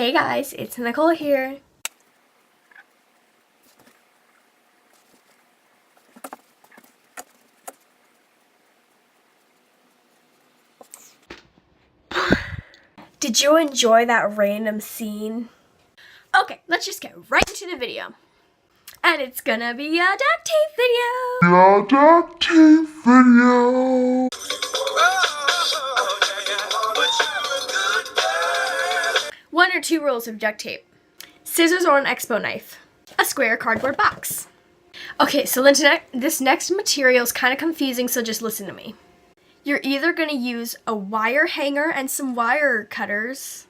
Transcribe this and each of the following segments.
Hey guys, it's Nicole here. Did you enjoy that random scene? Okay, let's just get right into the video. And it's gonna be a duct tape video. A duct tape video. One or two rules of duct tape. Scissors or an expo knife. A square cardboard box. Okay, so this next material is kind of confusing, so just listen to me. You're either going to use a wire hanger and some wire cutters.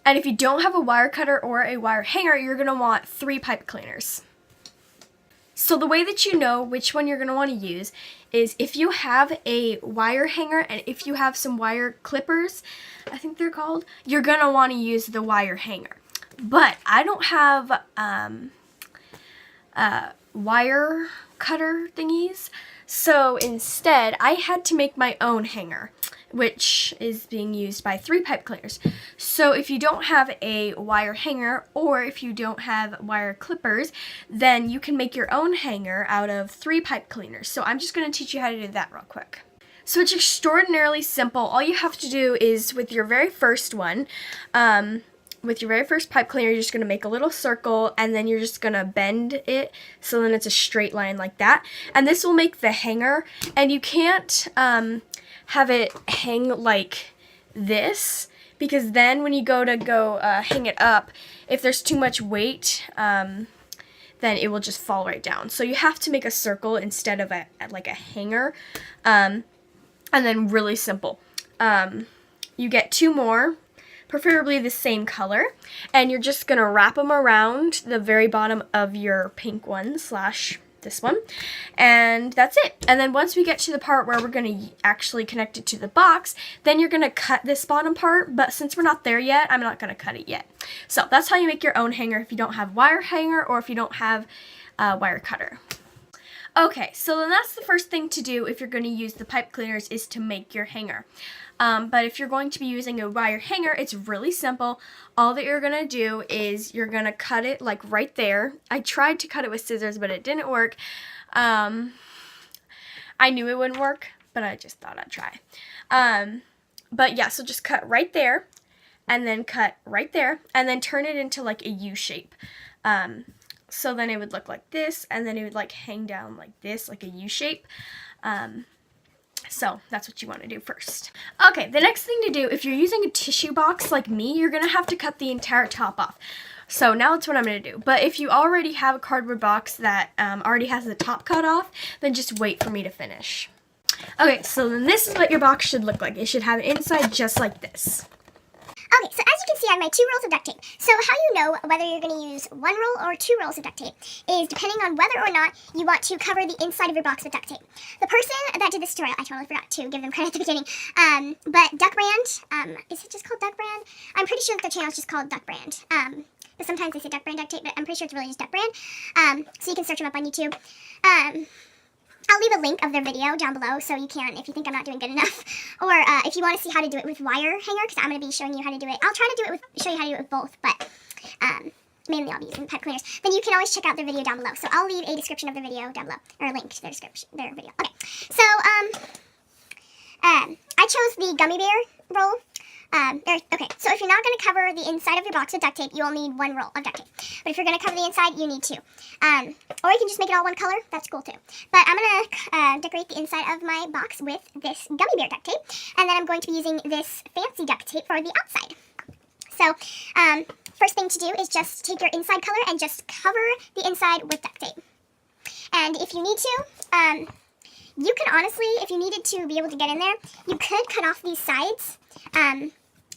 And if you don't have a wire cutter or a wire hanger, you're going to want 3 pipe cleaners. So the way that you know which one you're going to want to use is if you have a wire hanger and if you have some wire clippers, I think they're called, you're going to want to use the wire hanger. But I don't have wire cutter thingies, so instead I had to make my own hanger, which is being used by 3 pipe cleaners. So if you don't have a wire hanger or if you don't have wire clippers, then you can make your own hanger out of 3 pipe cleaners. So I'm just going to teach you how to do that real quick. So it's extraordinarily simple. All you have to do is with your very first one, with your very first pipe cleaner, you're just going to make a little circle and then you're just going to bend it so then it's a straight line like that. And this will make the hanger, and you can't have it hang like this, because then when you go hang it up, if there's too much weight, then it will just fall right down. So you have to make a circle instead of like a hanger, and then really simple. You get 2 more, preferably the same color, and you're just gonna wrap them around the very bottom of your pink one / this one, and that's it. And then once we get to the part where we're gonna actually connect it to the box, then you're gonna cut this bottom part, but since we're not there yet, I'm not gonna cut it yet. So that's how you make your own hanger if you don't have wire hanger or if you don't have a wire cutter. Okay, so then that's the first thing to do if you're going to use the pipe cleaners, is to make your hanger. But if you're going to be using a wire hanger, it's really simple. All that you're going to do is you're going to cut it like right there. I tried to cut it with scissors, but it didn't work. I knew it wouldn't work, but I just thought I'd try. But yeah, so just cut right there, and then cut right there, and then turn it into like a U shape. So then it would look like this, and then it would like hang down like this, like a U shape. So that's what you want to do first. Okay, the next thing to do, if you're using a tissue box like me, you're going to have to cut the entire top off. So now that's what I'm going to do. But if you already have a cardboard box that already has the top cut off, then just wait for me to finish. Okay, so then this is what your box should look like. It should have an inside just like this. Okay, so as you can see, I have my 2 rolls of duct tape. So how you know whether you're going to use 1 roll or 2 rolls of duct tape is depending on whether or not you want to cover the inside of your box with duct tape. The person that did this tutorial, I totally forgot to give them credit at the beginning, but Duck Brand, is it just called Duck Brand? I'm pretty sure that their channel is just called Duck Brand. But sometimes they say Duck Brand duct tape, but I'm pretty sure it's really just Duck Brand. So you can search them up on YouTube. I'll leave a link of their video down below so you can, if you think I'm not doing good enough, or if you want to see how to do it with wire hanger, because I'm going to be showing you how to do it. I'll try to do it show you how to do it with both, but mainly I'll be using pipe cleaners. Then you can always check out their video down below. So I'll leave a description of their video down below, or a link to their video. Okay, so I chose the gummy bear roll. Okay, so if you're not going to cover the inside of your box with duct tape, you will need 1 roll of duct tape. But if you're going to cover the inside, you need 2. Or you can just make it all 1 color. That's cool too. But I'm going to decorate the inside of my box with this gummy bear duct tape. And then I'm going to be using this fancy duct tape for the outside. So, first thing to do is just take your inside color and just cover the inside with duct tape. And if you need to, you can honestly, if you needed to be able to get in there, you could cut off these sides.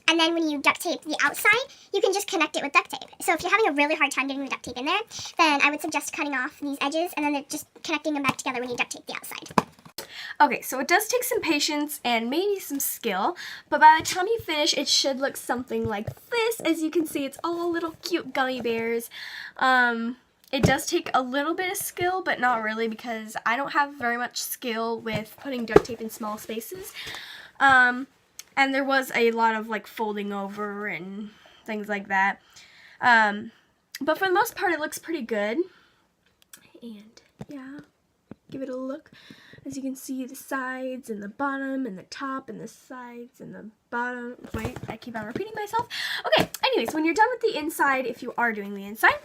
And then when you duct tape the outside, you can just connect it with duct tape. So if you're having a really hard time getting the duct tape in there, then I would suggest cutting off these edges and then just connecting them back together when you duct tape the outside. Okay, so it does take some patience and maybe some skill, but by the time you finish, it should look something like this. As you can see, it's all little cute gummy bears. It does take a little bit of skill, but not really, because I don't have very much skill with putting duct tape in small spaces. And there was a lot of like folding over and things like that. But for the most part, it looks pretty good. And yeah, give it a look. As you can see, the sides and the bottom and the top and the sides and the bottom. Wait, I keep on repeating myself. Okay, anyways, when you're done with the inside, if you are doing the inside,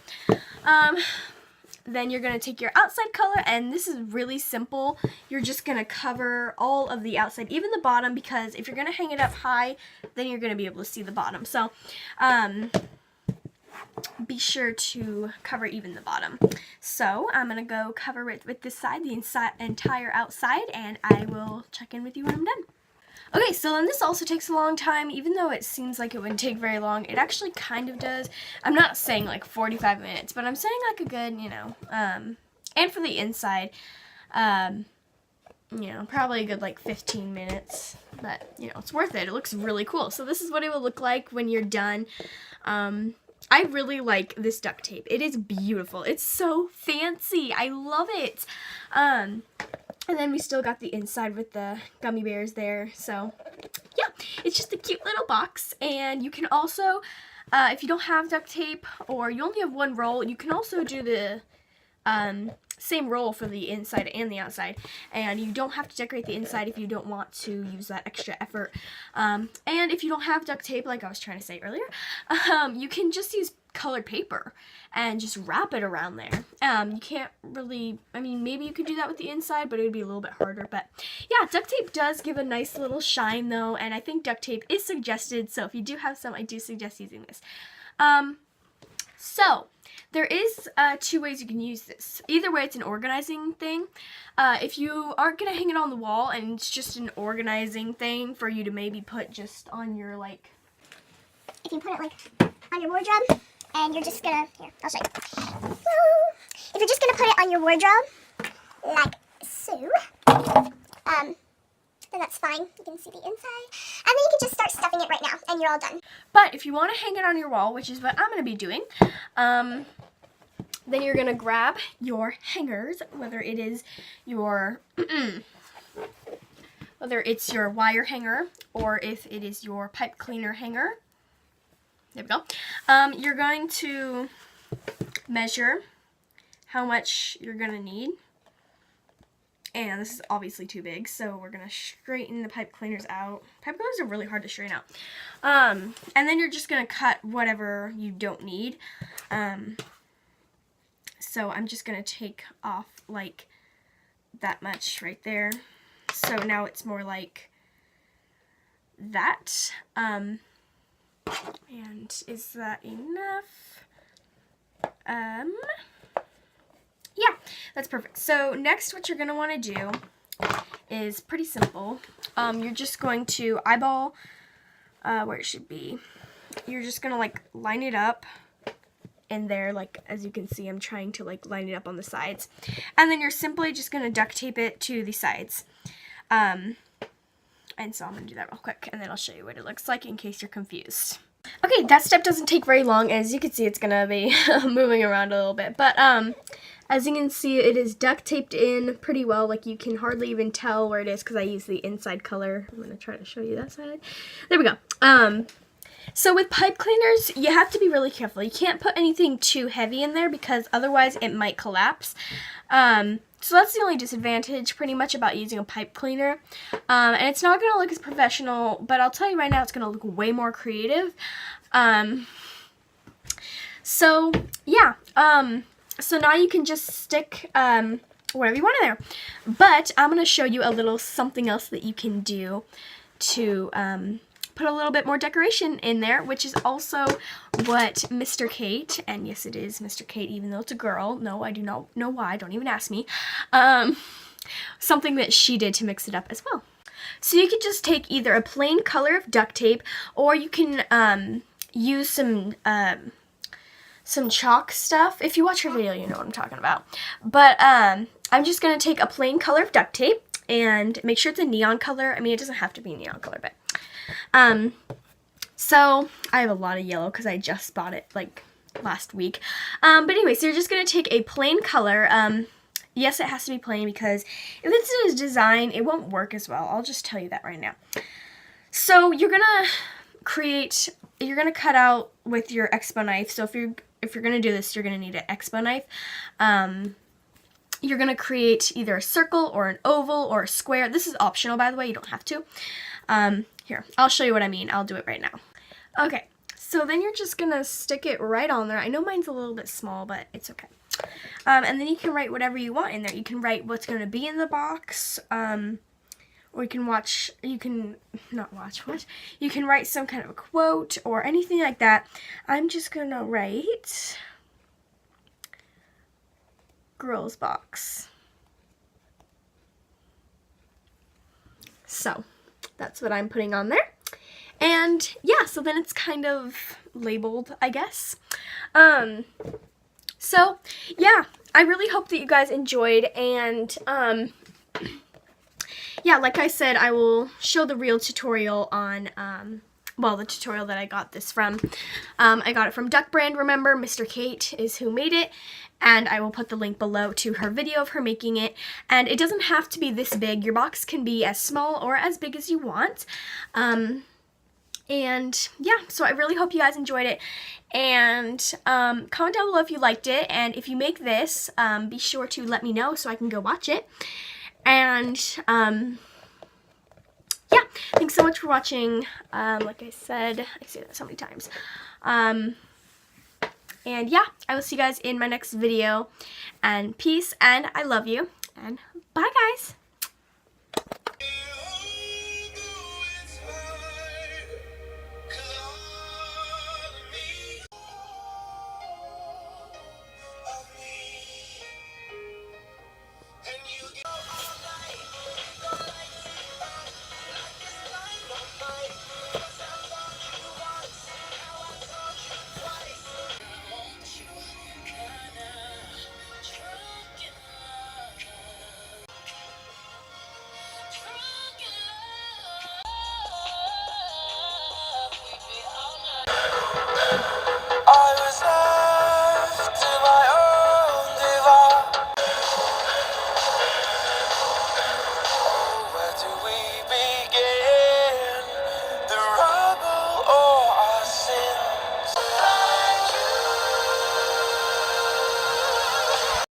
then you're going to take your outside color, and this is really simple. You're just going to cover all of the outside, even the bottom, because if you're going to hang it up high, then you're going to be able to see the bottom. So, be sure to cover even the bottom. So I'm going to go cover it with this side, the entire outside, and I will check in with you when I'm done. Okay, so then this also takes a long time. Even though it seems like it wouldn't take very long, it actually kind of does. I'm not saying like 45 minutes, but I'm saying like a good, you know, and for the inside, you know, probably a good like 15 minutes, but you know, it's worth it. It looks really cool. So this is what it will look like when you're done. I really like this duct tape. It is beautiful. It's so fancy. I love it. And then we still got the inside with the gummy bears there. So yeah, it's just a cute little box. And you can also, if you don't have duct tape or you only have one roll, you can also do the same roll for the inside and the outside, and you don't have to decorate the inside if you don't want to use that extra effort. And if you don't have duct tape, like I was trying to say earlier, you can just use colored paper and just wrap it around there. You can't really, I mean, maybe you could do that with the inside, but it would be a little bit harder. But yeah, duct tape does give a nice little shine though, and I think duct tape is suggested, so if you do have some, I do suggest using this. So there is 2 ways you can use this. Either way, it's an organizing thing. If you aren't going to hang it on the wall and it's just an organizing thing for you to maybe put just on your, like... If you put it, like, on your wardrobe, and you're just going to... Here, I'll show you. If you're just going to put it on your wardrobe, like so, then that's fine. You can see the inside. And then you can just start stuffing it right now, and you're all done. But if you want to hang it on your wall, which is what I'm going to be doing, then you're going to grab your hangers, whether it is your, whether it's your wire hanger, or if it is your pipe cleaner hanger. There we go. You're going to measure how much you're going to need. And this is obviously too big, so we're going to straighten the pipe cleaners out. Pipe cleaners are really hard to straighten out. And then you're just going to cut whatever you don't need. So I'm just going to take off like that much right there. So now it's more like that. And is that enough? Yeah, that's perfect. So next what you're going to want to do is pretty simple. You're just going to eyeball where it should be. You're just going to like line it up in there, like as you can see I'm trying to like line it up on the sides. And then you're simply just going to duct tape it to the sides. And so I'm going to do that real quick and then I'll show you what it looks like in case you're confused. Okay, that step doesn't take very long. As you can see, it's going to be moving around a little bit. But as you can see, it is duct taped in pretty well. Like you can hardly even tell where it is because I use the inside color. I'm going to try to show you that side. There we go. So with pipe cleaners, you have to be really careful. You can't put anything too heavy in there because otherwise it might collapse. So that's the only disadvantage pretty much about using a pipe cleaner. And it's not going to look as professional, but I'll tell you right now it's going to look way more creative. So yeah, so now you can just stick whatever you want in there. But I'm going to show you a little something else that you can do to put a little bit more decoration in there, which is also what Mr. Kate, and yes it is Mr. Kate even though it's a girl, no I do not know why, don't even ask me, something that she did to mix it up as well. So you could just take either a plain color of duct tape or you can use some chalk stuff. If you watch her video you know what I'm talking about. But I'm just going to take a plain color of duct tape and make sure it's a neon color. I mean it doesn't have to be a neon color, but so I have a lot of yellow because I just bought it like last week. But anyway, so you're just going to take a plain color. Yes, it has to be plain because if it's a design, it won't work as well. I'll just tell you that right now. So you're going to you're gonna cut out with your Expo knife. So if you're gonna do this, you're gonna need an Expo knife. You're gonna create either a circle or an oval or a square. This is optional, by the way, you don't have to. Here, I'll show you what I mean. I'll do it right now. Okay, so then you're just gonna stick it right on there. I know mine's a little bit small, but it's okay. And then you can write whatever you want in there. You can write what's gonna be in the box, or you can you can write some kind of a quote or anything like that. I'm just gonna write girls box. So that's what I'm putting on there. And yeah, so then it's kind of labeled, I guess. So yeah, I really hope that you guys enjoyed, and yeah, like I said, I will show the real tutorial on the tutorial that I got this from. I got it from Duck Brand, remember, Mr. Kate is who made it, and I will put the link below to her video of her making it. And it doesn't have to be this big. Your box can be as small or as big as you want. And yeah, so I really hope you guys enjoyed it, and comment down below if you liked it, and if you make this, be sure to let me know so I can go watch it. And yeah, thanks so much for watching. Like I said, I say that so many times. And yeah, I will see you guys in my next video, and peace, and I love you, and bye guys.